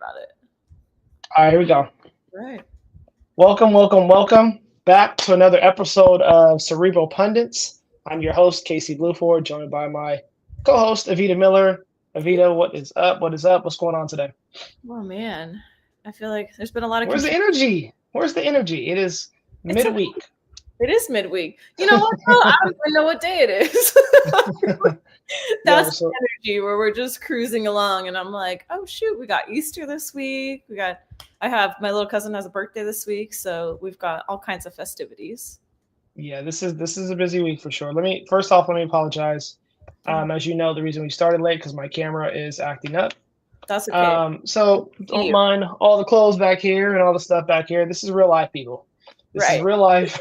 about it. All right, here we go. Right. Welcome back to another episode of Cerebral Pundits. I'm your host, Casey Blueford, joined by my co-host, Avita Miller. Avita, what is up? What is up? What's going on today? Oh man, I feel like there's been a lot of. Where's the energy? Where's the energy? It is It's midweek. It is midweek. You know what? Though? I don't even know what day it is. That's the energy where we're just cruising along, and I'm like, oh shoot, we got Easter this week. I have my little cousin has a birthday this week, so we've got all kinds of festivities. Yeah, this is a busy week for sure. Let me apologize. As you know, the reason we started late because my camera is acting up. That's okay. So don't mind all the clothes back here and all the stuff back here. This is real life, people. This is real life.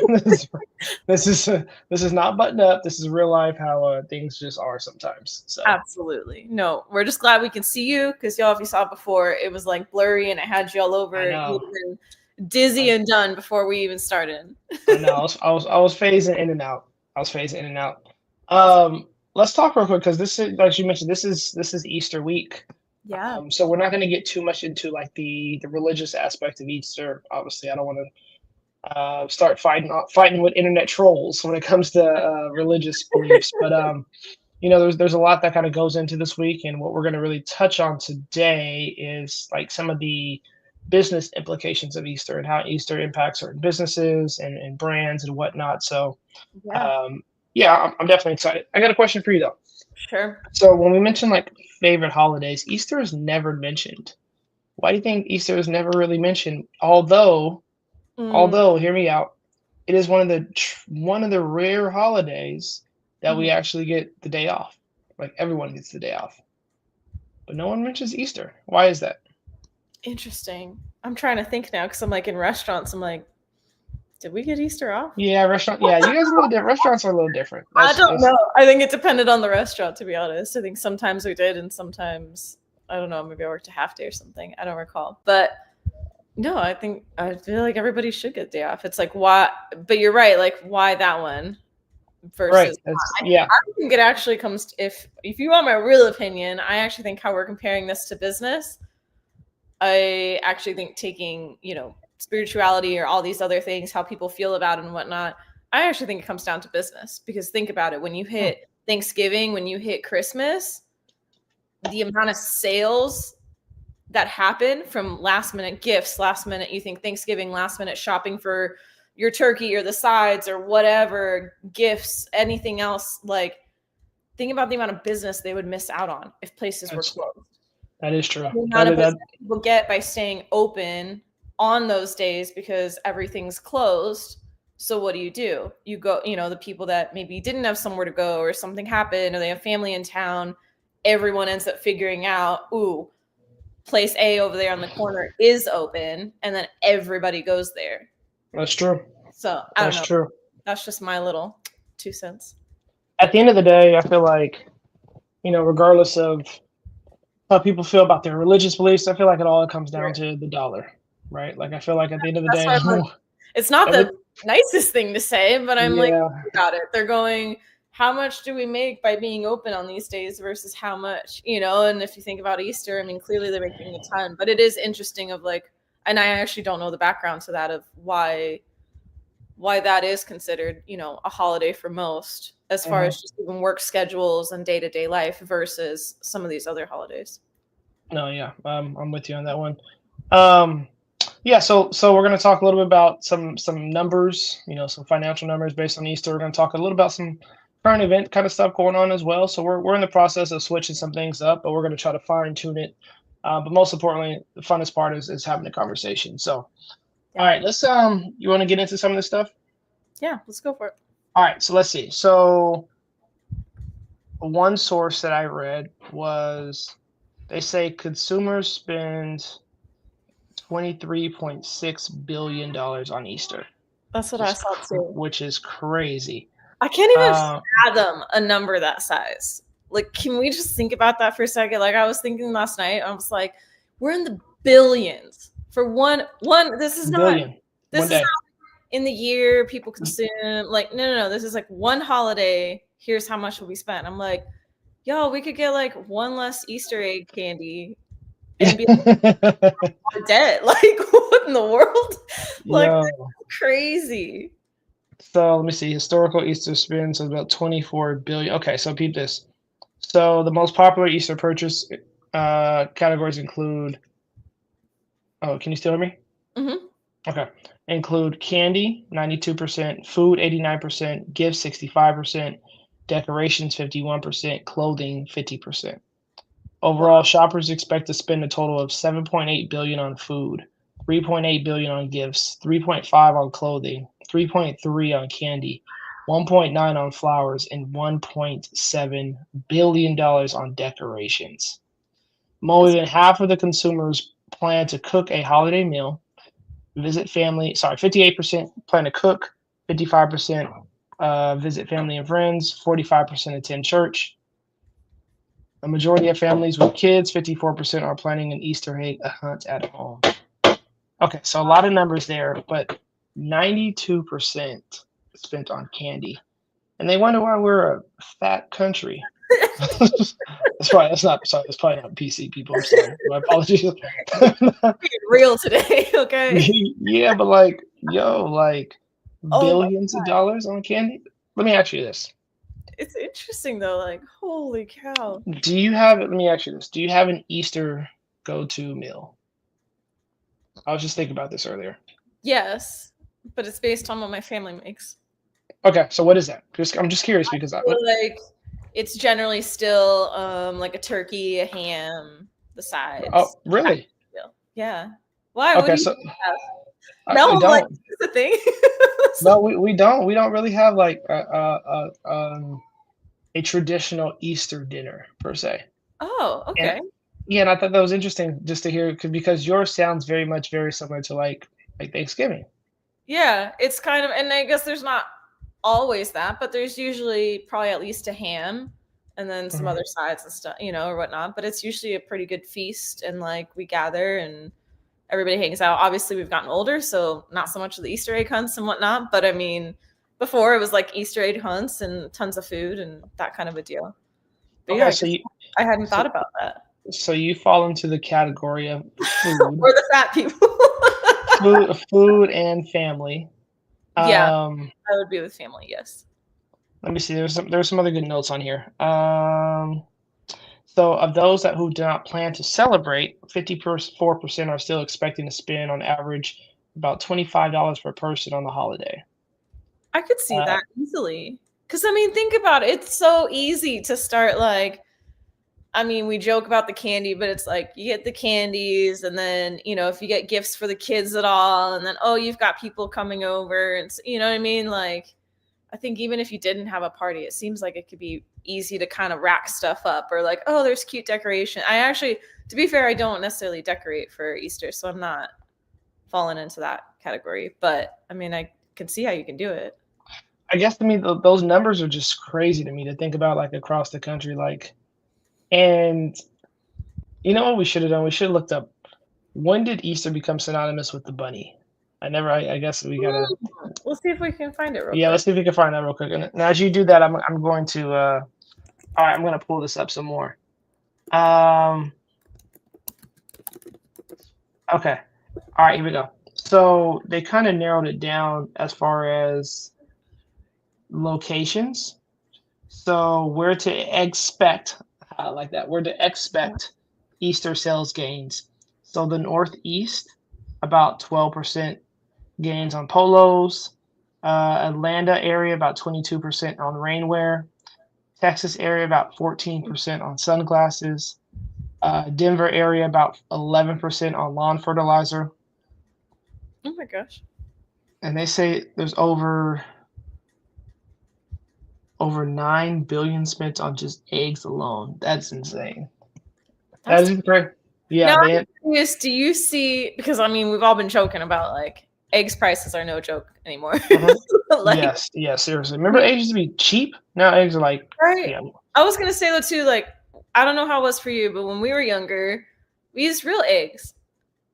this is not buttoned up. This is real life how things just are sometimes. So absolutely. No, we're just glad we can see you because y'all, if you saw it before, it was like blurry and it had you all over. You were dizzy and done before we even started. I know. I was phasing in and out. Let's talk real quick because this is, like you mentioned, this is Easter week. Yeah. So we're not going to get too much into like the religious aspect of Easter. Obviously, I don't want to start fighting with internet trolls when it comes to religious beliefs. But there's a lot that kind of goes into this week, and what we're going to really touch on today is like some of the business implications of Easter and how Easter impacts certain businesses and brands and whatnot. So I'm definitely excited. I got a question for you though. Sure. So when we mention like favorite holidays, Easter is never mentioned. Why do you think Easter is never really mentioned? Although, hear me out, it is one of the rare holidays that we actually get the day off. Like everyone gets the day off, but no one mentions Easter. Why is that? Interesting. I'm trying to think now because I'm like in restaurants. I'm like, did we get Easter off? Yeah, restaurant. Yeah, you guys are a little different. Restaurants are a little different. I don't know. I think it depended on the restaurant, to be honest. I think sometimes we did, and sometimes I don't know. Maybe I worked a half day or something. I don't recall, but. No, I feel like everybody should get a day off. It's like, why? But you're right. Like, why that one versus? Right. I think it actually comes to, if you want my real opinion, I actually think how we're comparing this to business. I actually think taking, spirituality or all these other things, how people feel about it and whatnot. I actually think it comes down to business because think about it. When you hit Thanksgiving, when you hit Christmas, the amount of sales that happen from last minute gifts, last minute, you think Thanksgiving, last minute shopping for your turkey or the sides or whatever, gifts, anything else. Like, think about the amount of business they would miss out on if places were closed. That is true. The amount of business people get by staying open on those days because everything's closed. So what do? You go, the people that maybe didn't have somewhere to go or something happened or they have family in town, everyone ends up figuring out, place A over there on the corner is open, and then everybody goes there. That's true. So I don't know. That's true. That's just my little 2 cents. At the end of the day, I feel like, regardless of how people feel about their religious beliefs, I feel like it all comes down to the dollar, right? Like I feel like at the end of the day, it's not the nicest thing to say, but I'm like about it. They're going, how much do we make by being open on these days versus how much, and if you think about Easter, I mean, clearly they're making a ton, but it is interesting of like, and I actually don't know the background to that of why that is considered, a holiday for most as far as just even work schedules and day-to-day life versus some of these other holidays. No, yeah, I'm with you on that one. So we're going to talk a little bit about some numbers, some financial numbers based on Easter. We're going to talk a little about some current event kind of stuff going on as well. So we're in the process of switching some things up, but we're going to try to fine tune it. But most importantly, the funnest part is having a conversation. So, all right, let's you want to get into some of this stuff? Yeah, let's go for it. All right, so let's see. So one source that I read was they say consumers spend $23.6 billion on Easter. That's what I saw too. Which is crazy. I can't even fathom a number that size. Like, can we just think about that for a second? Like, I was thinking last night, I was like, we're in the billions for one. This is not. This is not in the year people consume. Like, no. This is like one holiday. Here's how much will we spend. I'm like, yo, we could get like one less Easter egg candy and be like, dead. Like, what in the world? Like, Yo. that's crazy. So let me see. Historical Easter spends about 24 billion. Okay, so peep this. So the most popular Easter purchase categories include. Oh, can you still hear me? Hmm. Okay. Include candy, 92%, food, 89%, gifts, 65%, decorations, 51%, clothing, 50%. Wow. Overall, shoppers expect to spend a total of 7.8 billion on food, 3.8 billion on gifts, 3.5 on clothing, 3.3 on candy, 1.9 on flowers, and 1.7 billion dollars on decorations. More That's than half of the consumers plan to cook a holiday meal, visit family. Sorry, 58% plan to cook, 55% visit family and friends, 45% attend church. A majority of families with kids, 54%, are planning an Easter egg hunt at home. Okay, so a lot of numbers there, but 92% spent on candy. And they wonder why we're a fat country. That's probably that's not sorry, that's probably not PC people. I'm sorry. My apologies. real today. Okay. Yeah, but like, yo, like Oh my, billions of dollars on candy? Let me ask you this. it's interesting though. Like, holy cow. Do you have let me ask you this. Do you have an Easter go-to meal? I was just thinking about this earlier. Yes, but it's based on what my family makes. Okay, so what is that? I'm just curious because So, like, it's generally still like a turkey, a ham, the oh, sides. That really? deal. Yeah. Why? What Okay, do you so have? Now we I'm like, don't. it's a thing. No, we don't really have like a traditional Easter dinner per se. Oh, And okay. yeah, and I thought that was interesting just to hear because yours sounds very similar to like Thanksgiving. Yeah, it's kind of, and I guess there's not always that, but there's usually probably at least a ham and then some Mhm. other sides and stuff, or whatnot. But it's usually a pretty good feast, and like we gather and everybody hangs out. Obviously, we've gotten older, so not so much of the Easter egg hunts and whatnot. But I mean, before it was like Easter egg hunts and tons of food and that kind of a deal. But yeah, Okay, I guess I hadn't so thought about that. so you fall into the category of food, Or the fat people. food and family. Yeah, Um, I would be with family. Yes. let me see. There's some other good notes on here. So of those that who do not plan to celebrate, 54% are still expecting to spend on average about $25 per person on the holiday. I could see Uh, that easily. Because, I mean, think about it. It's so easy to start, like, I mean, we joke about the candy, but it's like you get the candies, and then, if you get gifts for the kids at all, and then, oh, you've got people coming over. And, you know what I mean? Like, I think even if you didn't have a party, it seems like it could be easy to kind of rack stuff up, or like, oh, there's cute decoration. I actually, to be fair, I don't necessarily decorate for Easter, so I'm not falling into that category. But I mean, I can see how you can do it. I guess to me, those numbers are just crazy to me to think about, like across the country. And you know what we should have done? We should have looked up when did Easter become synonymous with the bunny. I guess we gotta. We'll see if we can find it real Yeah, quick. let's see if we can find that real quick. And as you do that, I'm going to. All right, I'm gonna pull this up some more. Um. Okay. All right, here we go. So they kind of narrowed it down as far as locations. So where to expect, like that, where to expect Easter sales gains. So the Northeast, about 12% gains on polos. Atlanta area, about 22% on rainwear. Texas area, about 14% on sunglasses. Denver area, about 11% on lawn fertilizer. Oh my gosh. And they say there's over 9 billion spent on just eggs alone. That's insane. That That's is great. now Yeah, I'm they curious, do you see, because I mean we've all been joking about like eggs prices are no joke anymore. mhm. Like, Yes, yes, seriously. Remember eggs used to be cheap? Now eggs are like, right? yeah. I was gonna say though too, like, I don't know how it was for you, but when we were younger, we used real eggs.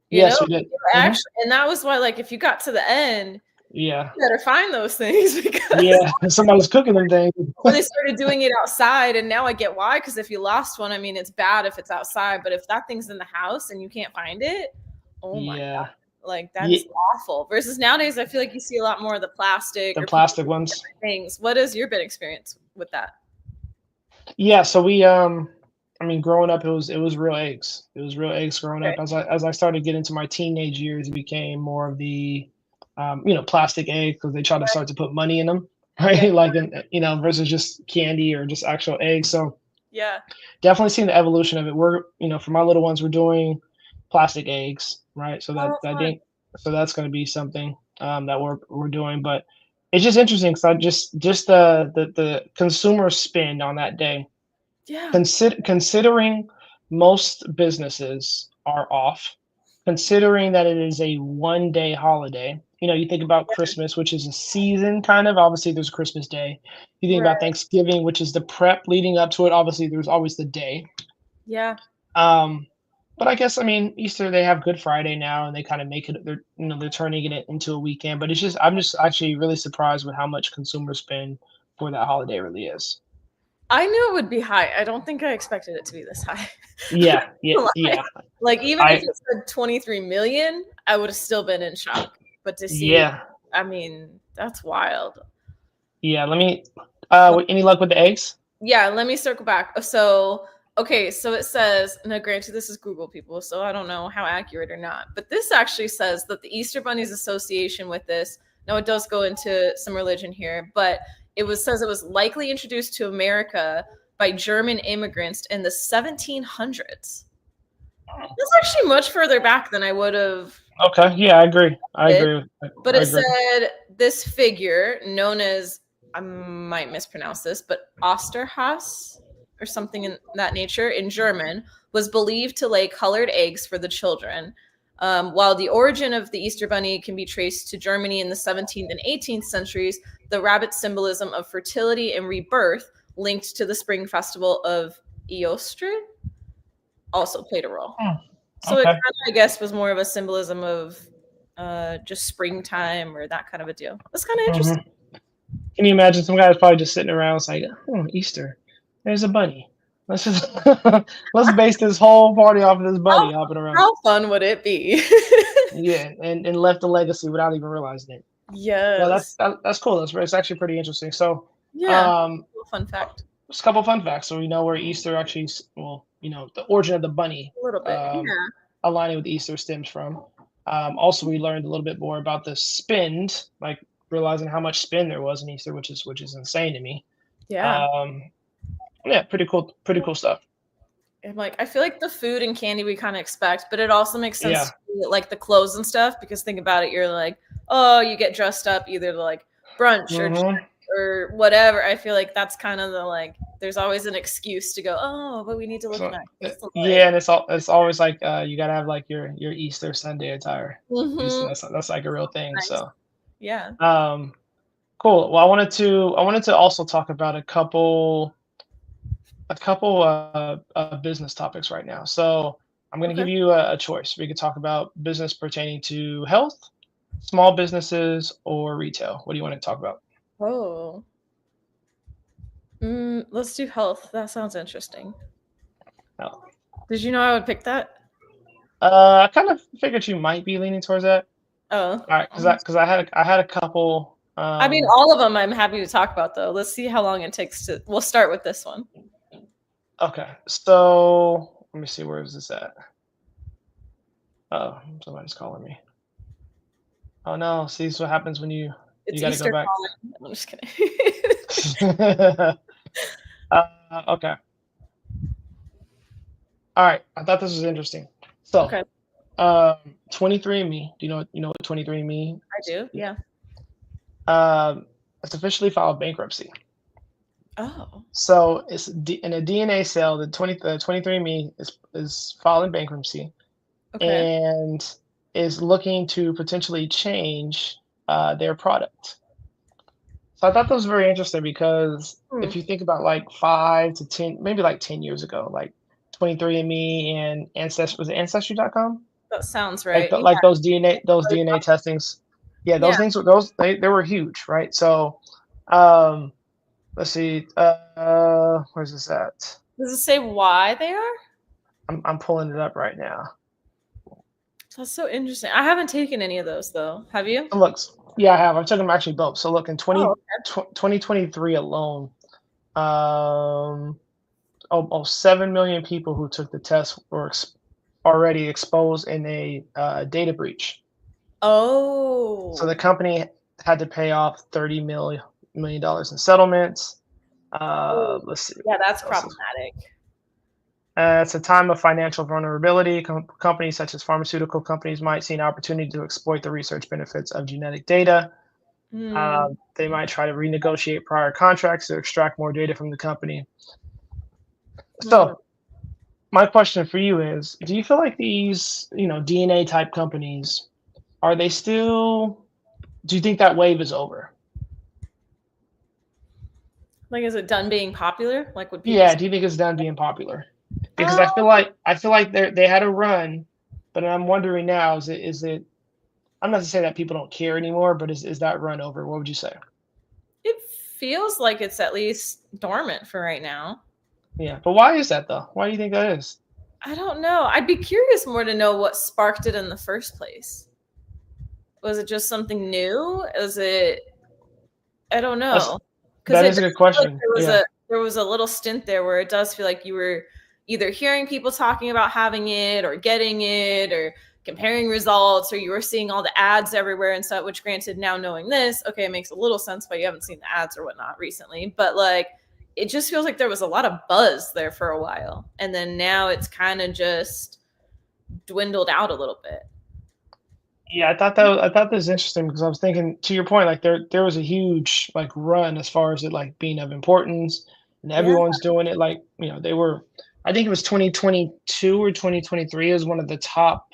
You know, Yes, we did. they were Mhm. actually, and that was why, like, if you got to the end, Yeah. You better find those things because Yeah. Somebody's cooking them things. well, they started doing it outside, and now I get why. Because if you lost one, I mean, it's bad if it's outside, but if that thing's in the house and you can't find it, oh my god, Yeah. like that Yeah. is awful. Versus nowadays, I feel like you see a lot more of the plastic The or people plastic doing ones. different things. What has your been experience with that? Yeah. So we I mean, growing up, it was real eggs. It was real eggs growing Okay. up. As I started to get into my teenage years, it became more of the, plastic egg because they try to start to put money in them, Yeah. right? Like, versus just candy or just actual eggs. So Yeah. definitely seen the evolution of it. We're, for my little ones, we're doing plastic eggs, right? So that Oh, I fun. think so that's going to be something that we're doing. But it's just interesting because I just the consumer spend on that day. Yeah. Considering most businesses are off, considering that it is a one-day holiday. You think about Christmas, which is a season kind of. Obviously, there's Christmas Day. You think Right. about Thanksgiving, which is the prep leading up to it. Obviously, there's always the day. Yeah. Um, but I guess I mean Easter, they have Good Friday now, and they kind of make it. They're turning it into a weekend. But I'm just actually really surprised with how much consumers spend for that holiday really is. I knew it would be high. I don't think I expected it to be this high. Yeah, yeah, like, yeah. like even if I it said 23 million, I would have still been in shock. But to see, Yeah, I mean, that's wild. yeah. Let me. Any luck with the eggs? Yeah, let me circle back. So, okay, so it says, now granted, this is Google people, so I don't know how accurate or not, but this actually says that the Easter Bunny's association with this, now it does go into some religion here, but says it was likely introduced to America by German immigrants in the 1700s. That's actually much further back than I would have. Okay. Yeah, I agree. I It, agree. but I it agree. said this figure, known as, I might mispronounce this, but Osterhaus or something in that nature in German, was believed to lay colored eggs for the children. While the origin of the Easter Bunny can be traced to Germany in the 17th and 18th centuries, the rabbit symbolism of fertility and rebirth linked to the spring festival of Eostre also played a role. Hmm, So it okay. kind of, I guess, was more of a symbolism of just springtime or that kind of a deal. That's kind of hmm interesting. Can you imagine some guys probably just sitting around, it's like, oh, Easter. There's a bunny. Let's just let's base this whole party off of this How, bunny hopping around. how fun would it be? Yeah, and left a legacy without even realizing it. No, Yes. that's cool. It's actually pretty interesting. So, Yeah. um, Fun fact. just a couple fun facts. So we know where Easter actually, well, the origin of the bunny, A little bit. Yeah. aligning with Easter stems from. Also, we learned a little bit more about the spend, like realizing how much spend there was in Easter, which is insane to me. Yeah. Um, yeah, pretty cool stuff. And like I feel like the food and candy we kind of expect, but it also makes sense Yeah. to me, like the clothes and stuff, because think about it, you're like, oh, you get dressed up either to like brunch hmm or whatever. I feel like that's kind of the like there's always an excuse to go, oh, but we need to look So, nice. So, like, yeah, and it's always like you gotta have like your Easter Sunday attire. mhm, That's like a real thing. nice. So, Yeah. um, cool. Well, I wanted to also talk about a couple business topics right now. So I'm going to Okay. give you a choice. We could talk about business pertaining to health, small businesses, or retail. What do you want to talk about? Oh. Let's do health. That sounds interesting. Health. Did you know I would pick that? I kind of figured you might be leaning towards that. Oh. All right, because I had a couple. I mean, all of them I'm happy to talk about, though. Let's see how long it takes to. We'll start with this one. Okay, so let me see, where is this at? Oh, somebody's calling me. Oh no! See, this is what happens when you It's got to go Easter back. calling. I'm just kidding. Okay. All right. I thought this was interesting. So, Okay. 23andMe. Do you know what 23andMe? I do. Yeah. It's officially filed bankruptcy. Oh. So it's in a DNA sale. The 23andMe is filing bankruptcy Okay. and is looking to potentially change their product. So I thought that was very interesting because Hmm. if you think about like 5 to 10, maybe like 10 years ago, like 23andMe and Ancestry, was it Ancestry.com? That sounds Like right. Yeah. those DNA testings. Yeah, Yeah. those things were those they were huge, right? So, um, let's see. Where's this at? Does it say why they are? I'm pulling it up right now. That's so interesting. I haven't taken any of those though. Have you? So look, yeah, I have. I've taken them actually both. So look, in Oh, 2023 alone, um, almost 7 million people who took the test were already exposed in a data breach. So the oh, company had to pay off $30 million in settlements. oh, Let's see. yeah, that's What else is problematic. It's a time of financial vulnerability. Companies such as pharmaceutical companies might see an opportunity to exploit the research benefits of genetic data. Hmm. They might try to renegotiate prior contracts to extract more data from the company. Hmm. So, my question for you is: do you feel like these, DNA type companies are they still? Do you think that wave is over? Like, is it done being popular? Like, would people Yeah. say? Do you think it's done being popular? Because Um, I feel like they had a run, but I'm wondering now: is it? I'm not to say that people don't care anymore, but is that run over? What would you say? it feels like it's at least dormant for right now. Yeah, but why is that though? Why do you think that is? I don't know. I'd be curious more to know what sparked it in the first place. Was it just something new? Is it? I don't That's know, because that it is a does good feel like question. Yeah. there was a little stint there where it does feel like you were either hearing people talking about having it or getting it or comparing results, or you were seeing all the ads everywhere and stuff. Which, granted, now knowing this, okay, it makes a little sense why you haven't seen the ads or whatnot recently. But like, it just feels like there was a lot of buzz there for a while, and then now it's kind of just dwindled out a little bit. Yeah, I thought that was interesting because I was thinking to your point, like there was a huge like run as far as it like being of importance and Yeah. everyone's doing it like, they were I think it was 2022 or 2023 is one of the top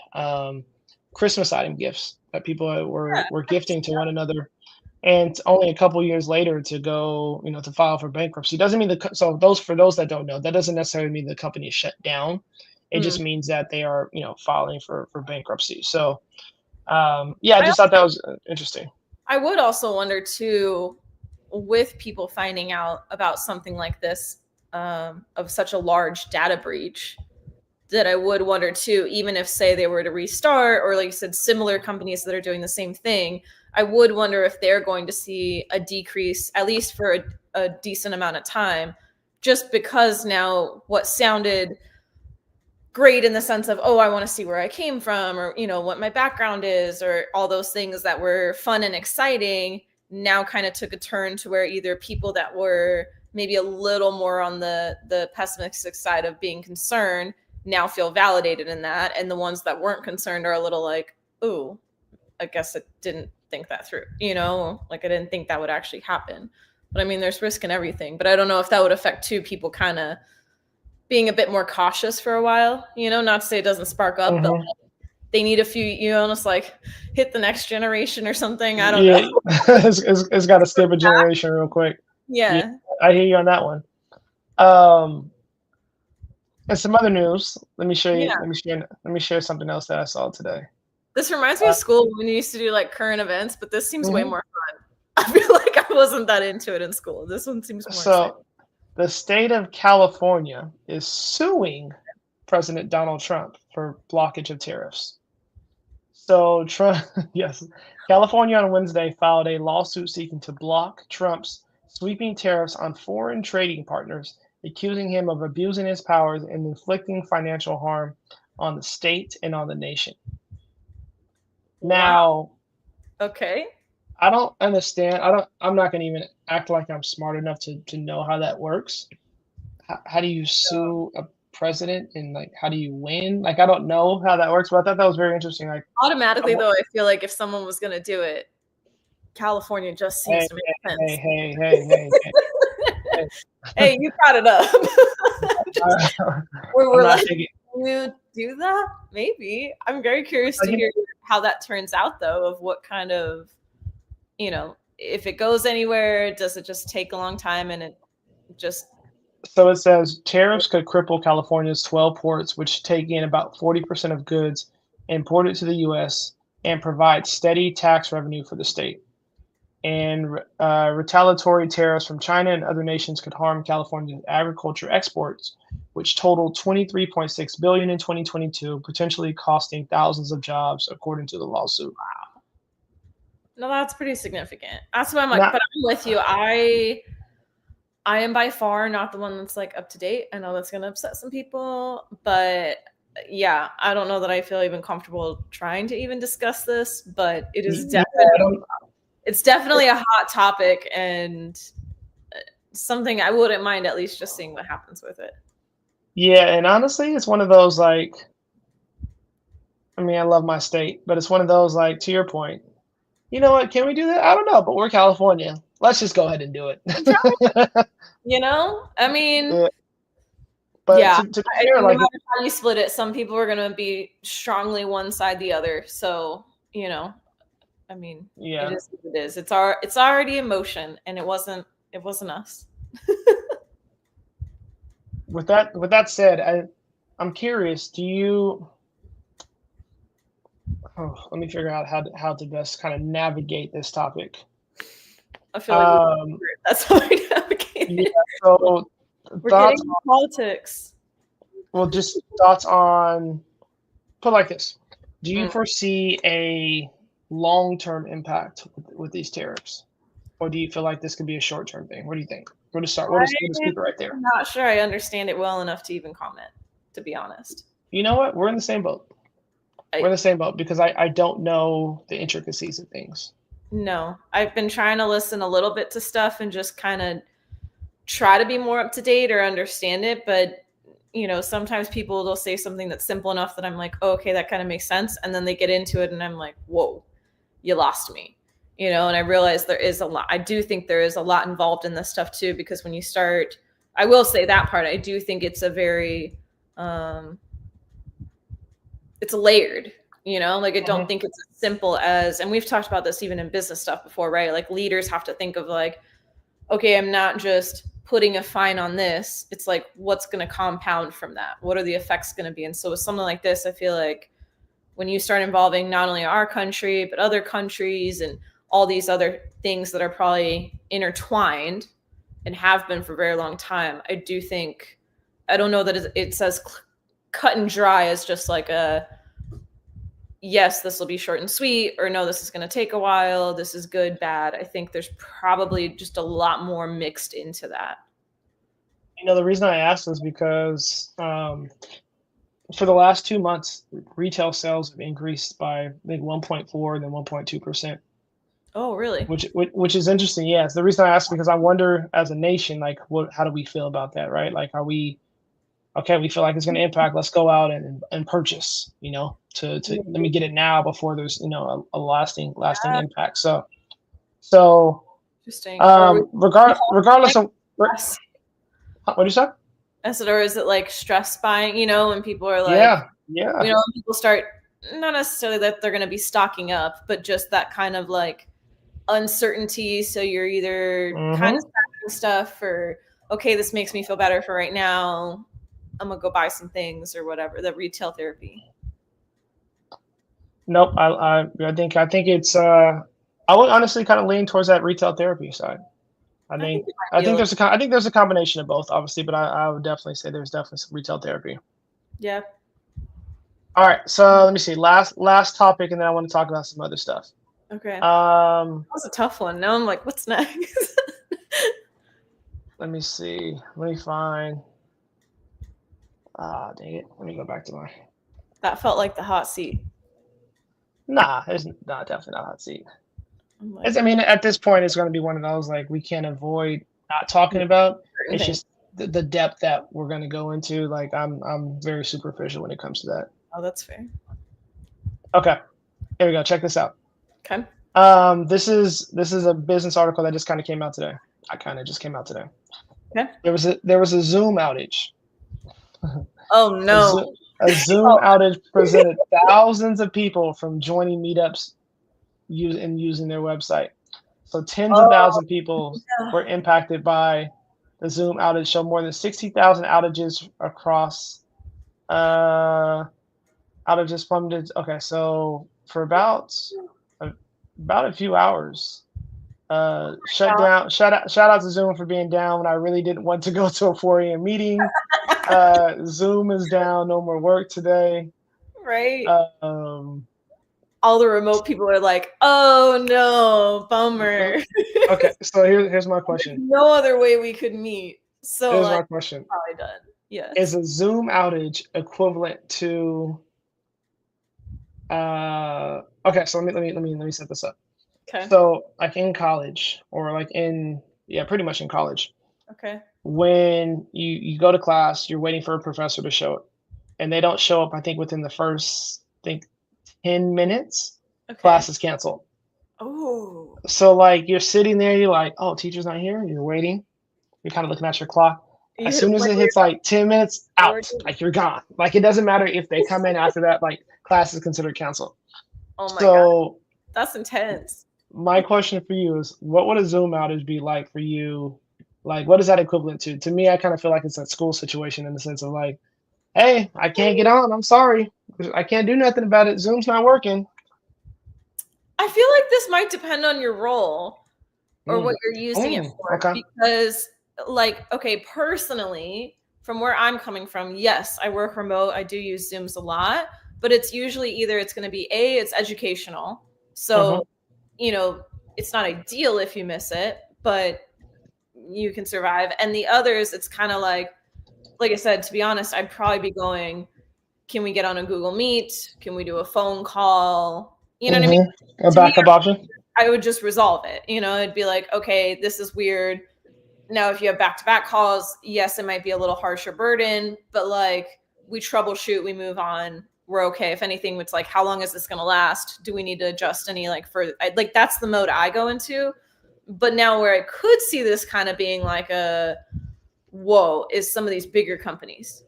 Christmas item gifts that people were gifting to one another. And only a couple years later to go, to file for bankruptcy doesn't mean so those for those that don't know, that doesn't necessarily mean the company is shut down. It Mm. just means that they are, filing for bankruptcy. So yeah, I I just thought that was interesting. I would also wonder too, with people finding out about something like this, of such a large data breach, that I would wonder too, even if say they were to restart, or like you said, similar companies that are doing the same thing, I would wonder if they're going to see a decrease, at least for a decent amount of time, just because now what sounded great in the sense of, oh, I want to see where I came from, or what my background is, or all those things that were fun and exciting, now kind of took a turn to where either people that were maybe a little more on the pessimistic side of being concerned now feel validated in that, and the ones that weren't concerned are a little like, ooh, I guess I didn't think that through, like I didn't think that would actually happen. But I mean, there's risk in everything, but I don't know if that would affect two people kind of being a bit more cautious for a while, not to say it doesn't spark up, but Hmm. they need a few, almost like hit the next generation or something. I don't know. Yeah, it's got to skip a generation real quick. Yeah, Yeah. I hear you on that one. Um, and some other news. Let me show Yeah. you. Let me share something else that I saw today. This reminds me Uh, of school when you used to do like current events, but this seems way mhm. more fun. I feel like I wasn't that into it in school. This one seems more exciting. So the state of California is suing President Donald Trump for blockage of tariffs. So Trump, yes, California on Wednesday filed a lawsuit seeking to block Trump's sweeping tariffs on foreign trading partners, accusing him of abusing his powers and inflicting financial harm on the state and on the nation. Wow. Now, Okay. I don't understand. I'm not going to even act like I'm smart enough to know how that works. How do you sue a president and like how do you win? Like I don't know how that works, but I thought that was very interesting. Like, Automatically, though, I feel like if someone was going to do it, California just seems hey, to make hey, hey, sense. hey, hey, hey, hey. Hey, you brought it up. Where I'm we're not like, taking. you do that? Maybe. I'm very curious Like, to hear how that turns out, though, of what kind of, if it goes anywhere, does it just take a long time and it just, so it says tariffs could cripple California's 12 ports, which take in about 40% of goods imported to the U.S. and provide steady tax revenue for the state. And retaliatory tariffs from China and other nations could harm California's agriculture exports, which totaled 23.6 billion in 2022, potentially costing thousands of jobs, according to the lawsuit. No, that's pretty significant. That's what I'm like, Now, but I'm with you. I am by far not the one that's like up to date. I know that's going to upset some people, but yeah, I don't know that I feel even comfortable trying to even discuss this, but it is definitely a hot topic and something I wouldn't mind at least just seeing what happens with it. yeah, and honestly, it's one of those like, I mean, I love my state, but it's one of those like, to your point, you know what? Can we do that? I don't know, but we're California. Let's just go ahead and do it. You know, I mean, yeah. But yeah, to no matter how you split it, some people are going to be strongly one side, the other. So, you know, I mean, yeah, it is what it is. It's already emotion, and it wasn't us. With that said, I'm curious. Do you? Oh, let me figure out how to best kind of navigate this topic. I feel like that's how I navigate. Yeah. So we're getting into politics. Well, just thoughts on. Put it like this: do you foresee a long-term impact with these tariffs, or do you feel like this could be a short-term thing? What do you think? Where to start? We'll just keep it right there. I'm not sure I understand it well enough to even comment, to be honest. You know what? We're in the same boat. We're in the same boat because I don't know the intricacies of things. No, I've been trying to listen a little bit to stuff and just kind of try to be more up to date or understand it. But, you know, sometimes people will say something that's simple enough that I'm like, oh, okay, that kind of makes sense. And then they get into it and I'm like, whoa, you lost me. You know, and I realize there is a lot. I do think there is a lot involved in this stuff too, because when you start, I will say that part, I do think it's a very, it's layered, you know, like I don't think it's as simple as, and we've talked about this even in business stuff before, right? Like leaders have to think of like, okay, I'm not just putting a fine on this. It's like, what's going to compound from that? What are the effects going to be? And so with something like this, I feel like when you start involving not only our country, but other countries and all these other things that are probably intertwined and have been for a very long time, I do think, I don't know that it's as cut and dry as just like a, yes, this will be short and sweet, or no, this is going to take a while. This is good, bad. I think there's probably just a lot more mixed into that. You know, the reason I asked is because for the last 2 months, retail sales have increased by I think 1.4 and then 1.2%. Oh, really? Which is interesting. Yes, the reason I asked because I wonder, as a nation, like, how do we feel about that, right? Like, are we okay? We feel like it's going to impact. Let's go out and purchase. You know, to let me get it now before there's a lasting impact. So interesting. Regardless of what do you say? I said, or is it like stress buying? You know, when people are like, yeah. You know, when people start, not necessarily that they're going to be stocking up, but just that kind of like uncertainty. So you're either kind of stocking stuff, or okay, this makes me feel better for right now, I'm gonna go buy some things or whatever. The retail therapy. Nope. I think it's I would honestly kind of lean towards that retail therapy side. I think there's a combination of both, obviously, but I would definitely say there's definitely some retail therapy. Yeah. All right, so let me see. Last topic, and then I want to talk about some other stuff. Okay. That was a tough one. Now I'm like, what's next? Let me see. Let me find. Dang it. Let me go back to my. That felt like the hot seat. Nah, it's definitely not a hot seat. I mean, at this point, it's going to be one of those like we can't avoid not talking about. It's just the depth that we're going to go into. Like I'm very superficial when it comes to that. Oh, that's fair. Okay, here we go. Check this out. Okay. This is a business article that just kind of came out today. Okay. There was a Zoom outage. Oh no. A Zoom outage prevented thousands of people from joining meetups using their website. So tens of thousands of people were impacted by the Zoom outage. So more than 60,000 outages across outages from the. Okay, so for about a few hours. Shut down. Shout out to Zoom for being down when I really didn't want to go to a 4 a.m. meeting. Zoom is down. No more work today. Right. Um, All the remote people are like, "Oh no, bummer." okay, so here's my question. No other way we could meet. So Here's like, my question. probably done. Yes. Is a Zoom outage equivalent to? Okay, so let me set this up. Okay. So like in college, or like pretty much in college, Okay. when you go to class, you're waiting for a professor to show up, and they don't show up. I think within the first 10 minutes, Okay. class is canceled. Oh. So like you're sitting there, you're like, oh, teacher's not here. You're waiting. You're kind of looking at your clock. As soon as it hits like 10 minutes, out. Like you're gone. Like it doesn't matter if they come in after that. Like class is considered canceled. Oh my god, that's intense. My question for you is, what would a Zoom outage be like for you? Like, what is that equivalent to? To me, I kind of feel like it's a school situation in the sense of like, hey, I can't get on. I'm sorry. I can't do nothing about it. Zoom's not working. I feel like this might depend on your role or what you're using it for. Okay. Because, like, okay, personally, from where I'm coming from, yes, I work remote. I do use Zooms a lot, but it's usually either it's going to be it's educational. So, you know, it's not ideal if you miss it, but you can survive. And the others, it's kind of like I said, to be honest, I'd probably be going, can we get on a Google Meet? Can we do a phone call? You know what I mean? A backup option? I would just resolve it. You know, it'd be like, okay, this is weird. Now, if you have back-to-back calls, yes, it might be a little harsher burden, but like we troubleshoot, we move on. We're okay. If anything, it's like, how long is this going to last? Do we need to adjust any like further? Like that's the mode I go into. But now where I could see this kind of being like whoa, is some of these bigger companies.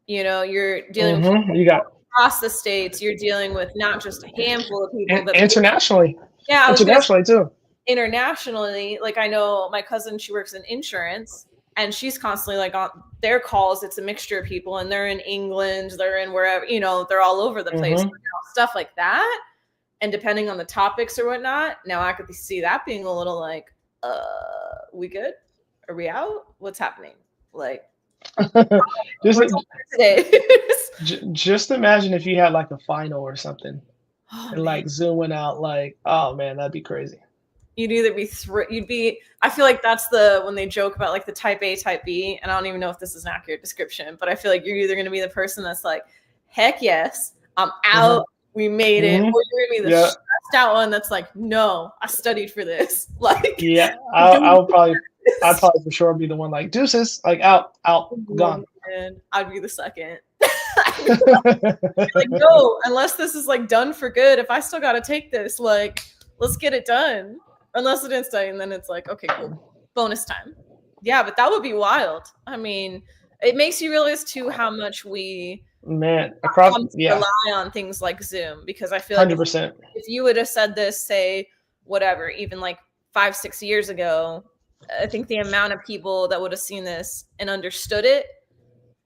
You know, you're dealing with you got across the states. You're dealing with not just a handful of people, but internationally. Yeah, internationally too. Internationally, like I know my cousin, she works in insurance, and she's constantly like on their calls. It's a mixture of people, and they're in England, they're in wherever, you know, they're all over the place. Stuff like that. And depending on the topics or whatnot, now I could see that being a little like, we good? Are we out? What's happening? Like, just imagine if you had like a final or something, and like Zoom went out. Like, oh man, that'd be crazy. You'd either be I feel like that's when they joke about like the type A, type B, and I don't even know if this is an accurate description, but I feel like you're either going to be the person that's like, heck yes, I'm out, we made it, or you're going to be the stressed out one that's like, no, I studied for this. Like, yeah, I'd probably for sure be the one like, deuces, like out, gone. And I'd be the second. Like, no, unless this is like done for good, if I still got to take this, like, let's get it done. Unless it is done, and then it's like, okay, cool, bonus time. Yeah, but that would be wild. I mean, it makes you realize too how much we rely on things like Zoom, because I feel like 100%. If you would have said this, say, whatever, even like 5-6 years ago, I think the amount of people that would have seen this and understood it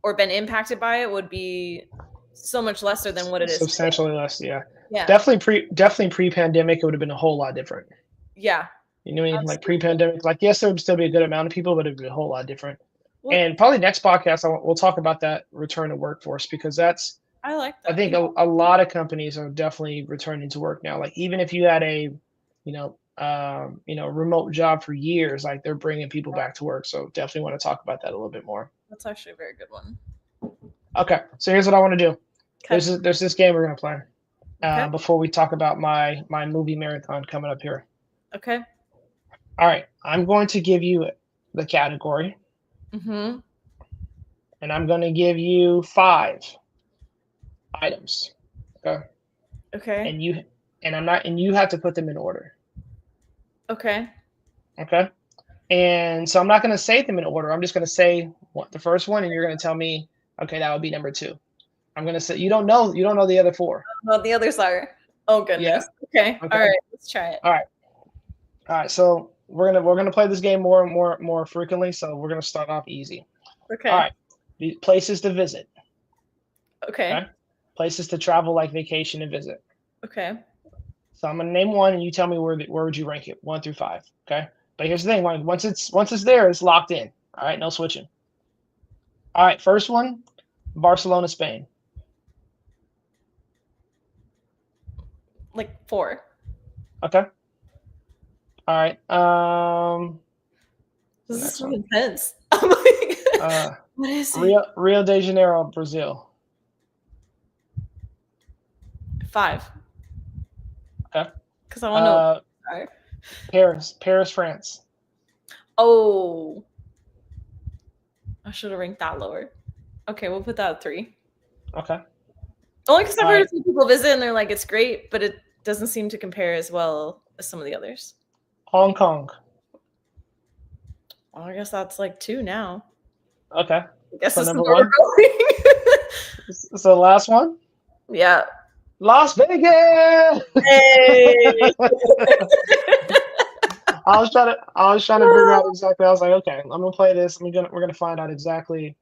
or been impacted by it would be so much lesser than what it is. Substantially less, yeah. Definitely pre-pandemic, it would have been a whole lot different. Yeah. You know what I mean? Like pre-pandemic, like yes, there would still be a good amount of people, but it'd be a whole lot different. And probably next podcast, we'll talk about that return to workforce, because I like that. I think a lot of companies are definitely returning to work now. Like even if you had a, remote job for years, like they're bringing people back to work. So definitely want to talk about that a little bit more. That's actually a very good one. Okay, so here's what I want to do. Okay. There's this game we're gonna play before we talk about my movie marathon coming up here. Okay. All right, I'm going to give you the category. And I'm going to give you 5 items. Okay. Okay. And you have to put them in order. Okay. Okay. And so I'm not going to say them in order. I'm just going to say the first one, and you're going to tell me, okay, that would be number 2. I'm going to say you don't know the other 4. Well, the others are. Oh goodness. Yeah. Okay. All right. Let's try it. All right. So we're gonna play this game more frequently. So we're gonna start off easy. Okay. All right. The places to visit. Okay. Places to travel, like vacation and visit. Okay. So I'm gonna name one, and you tell me where would you rank it, 1 through 5. Okay. But here's the thing: once it's there, it's locked in. All right, no switching. All right, first one, Barcelona, Spain. Like 4. Okay. All right. The This is next so one. intense. I'm like, what is it? Rio de Janeiro, Brazil. 5. Okay. Because I want to know. Paris, France. Oh, I should have ranked that lower. Okay, we'll put that at 3. Okay. Only because I've heard a few people visit and they're like, it's great, but it doesn't seem to compare as well as some of the others. Hong Kong. Well, I guess that's like 2 now. Okay. I guess So it's number the 1. So the last one. Yeah. Las Vegas. Hey. I was trying to figure out exactly. I was like, okay, I'm gonna play this. We're gonna find out exactly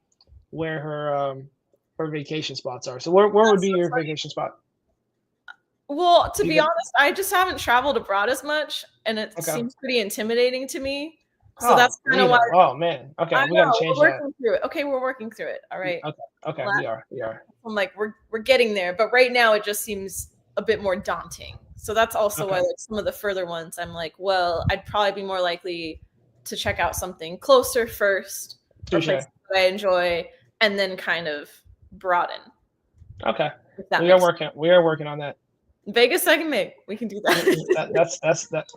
where her vacation spots are. So where would be your vacation spot? Well, to be honest, I just haven't traveled abroad as much, and it seems pretty intimidating to me. So that's kind of why. Oh man. Okay, we gotta change that. Through it. Okay, we're working through it. All right. Okay, we are. I'm like, we're getting there, but right now it just seems a bit more daunting. So that's also why, like, some of the further ones, I'm like, well, I'd probably be more likely to check out something closer first, or places that I enjoy, and then kind of broaden. Okay. We are working on that. Vegas I can make. We can do that. That's that.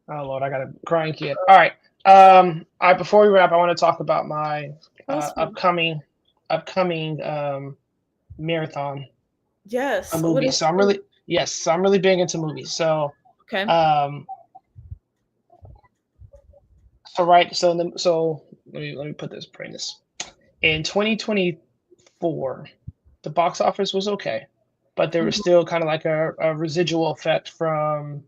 Oh Lord, I got a crying kid. All right. All right. Before we wrap, I want to talk about my upcoming marathon. Yes. A movie. So I'm really big into movies. So okay. So let me put this. Bring this. In 2024, the box office was okay, but there was still kind of like a residual effect from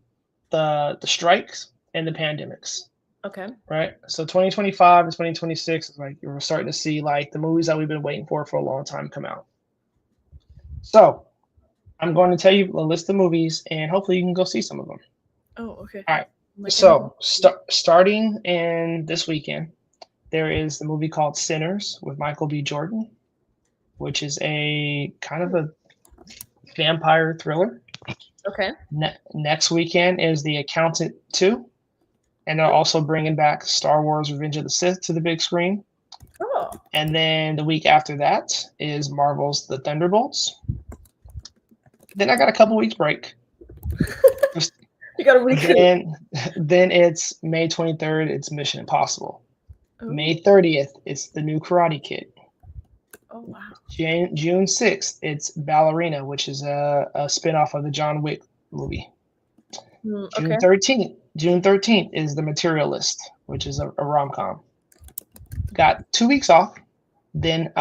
the strikes and the pandemics. Okay. Right. So 2025 and 2026 is like we're starting to see like the movies that we've been waiting for a long time come out. So I'm going to tell you a list of movies, and hopefully you can go see some of them. Oh, okay. All right. So starting in this weekend, there is the movie called Sinners with Michael B. Jordan, which is a kind of a vampire thriller. Okay. Next weekend is The Accountant 2, and they're also bringing back Star Wars: Revenge of the Sith to the big screen. Oh. And then the week after that is Marvel's The Thunderbolts. Then I got a couple weeks break. You got a week. Then it's May 23rd. It's Mission Impossible. Ooh. May 30th. It's The New Karate Kid. Oh wow. June 6th. It's Ballerina, which is a spinoff of the John Wick movie. Okay. June 13th is The Materialist, which is a rom-com. Got 2 weeks off. Then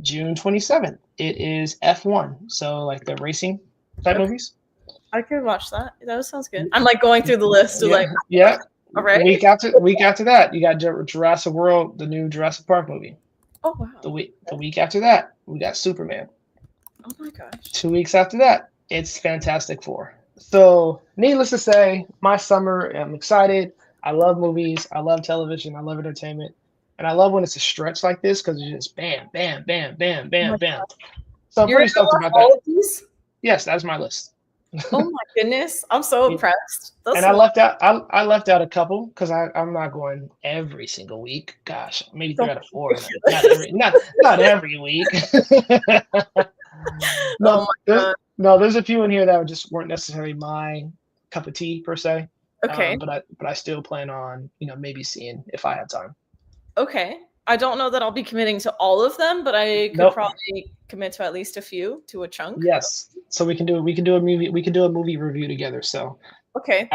June 27th, it is F1. So like the racing type movies. I could watch that. That sounds good. I'm like going through the list. Yeah. All right. Week after that, you got Jurassic World, the new Jurassic Park movie. Oh wow. The week after that, we got Superman. Oh my gosh. 2 weeks after that, it's Fantastic Four. So needless to say, my summer, I'm excited. I love movies. I love television. I love entertainment. And I love when it's a stretch like this because it's just bam, bam, bam, bam, bam, bam. So I'm pretty stoked about that. Yes, that's my list. Oh my goodness, I'm so impressed. And I left out a couple because I'm not going every single week. Gosh, maybe 3 out of 4. Not every week. There's a few in here that just weren't necessarily my cup of tea per se. Okay. But I still plan on maybe seeing if I have time. Okay. I don't know that I'll be committing to all of them, but I could probably commit to at least a few, to a chunk. Yes. So we can do a movie review together. So okay.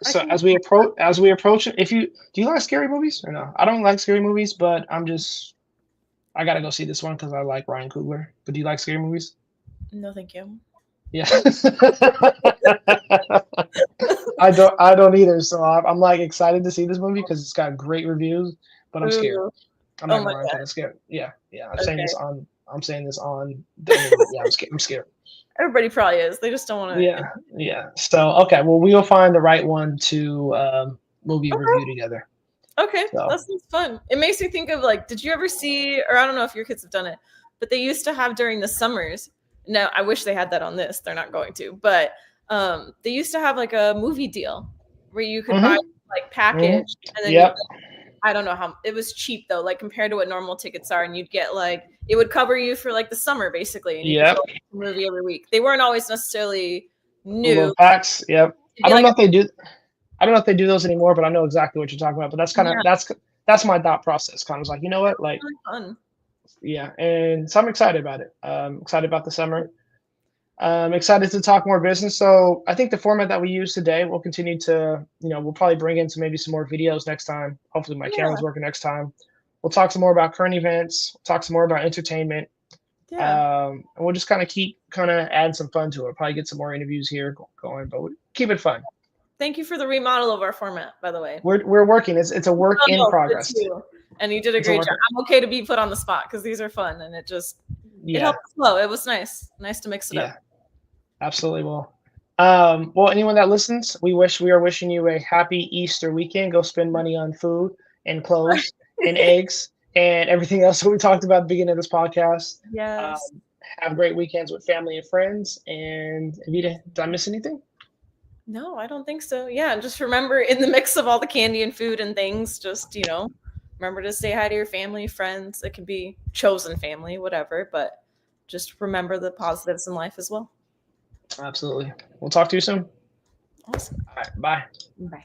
So as we approach it, do you like scary movies or no? I don't like scary movies, but I gotta go see this one because I like Ryan Coogler. But do you like scary movies? No, thank you. Yeah. I don't either. So I'm like excited to see this movie because it's got great reviews, but I'm scared. I'm not gonna lie, I'm kind of scared. Yeah. I'm saying this on. Yeah, I'm scared. Everybody probably is. They just don't want to. Yeah, yeah. So okay, well, we will find the right one to movie Okay. review together. Okay, So that sounds fun. It makes me think of like, did you ever see, or I don't know if your kids have done it, but they used to have during the summers. No, I wish they had that on this. They're not going to, but they used to have like a movie deal where you could buy like package and then you, yep, I don't know how it was cheap though, like compared to what normal tickets are, and you'd get like it would cover you for like the summer basically, and you could yep. go to a movie every week. They weren't always necessarily new. Little packs. Yep. It'd I be don't like know if they do. I don't know if they do those anymore, but I know exactly what you're talking about. But that's kind of yeah, that's my thought process. Kind of like, you know what, like, really fun. yeah. And so I'm excited about it. Excited about the summer. Excited to talk more business. So I think the format that we use today, we'll continue to, we'll probably bring in maybe some more videos next time. Hopefully my Yeah, camera's working next time. We'll talk some more about current events, talk some more about entertainment. yeah. And we'll just kind of keep add some fun to it. Probably get some more interviews here going, but we'll keep it fun. Thank you for the remodel of our format, by the way. We're working. It's a work Oh, in no, progress. it's you. And you did a It's a great work. job. I'm okay to be put on the spot because these are fun and it Yeah. helped flow. It was nice. Nice to mix it Yeah. up. Absolutely will. Well, anyone that listens, we are wishing you a happy Easter weekend. Go spend money on food and clothes and eggs and everything else that we talked about at the beginning of this podcast. Yes. Have great weekends with family and friends. And Evita, did I miss anything? No, I don't think so. Yeah, and just remember in the mix of all the candy and food and things, just, remember to say hi to your family, friends. It can be chosen family, whatever, but just remember the positives in life as well. Absolutely. We'll talk to you soon. Awesome. All right. Bye. Bye.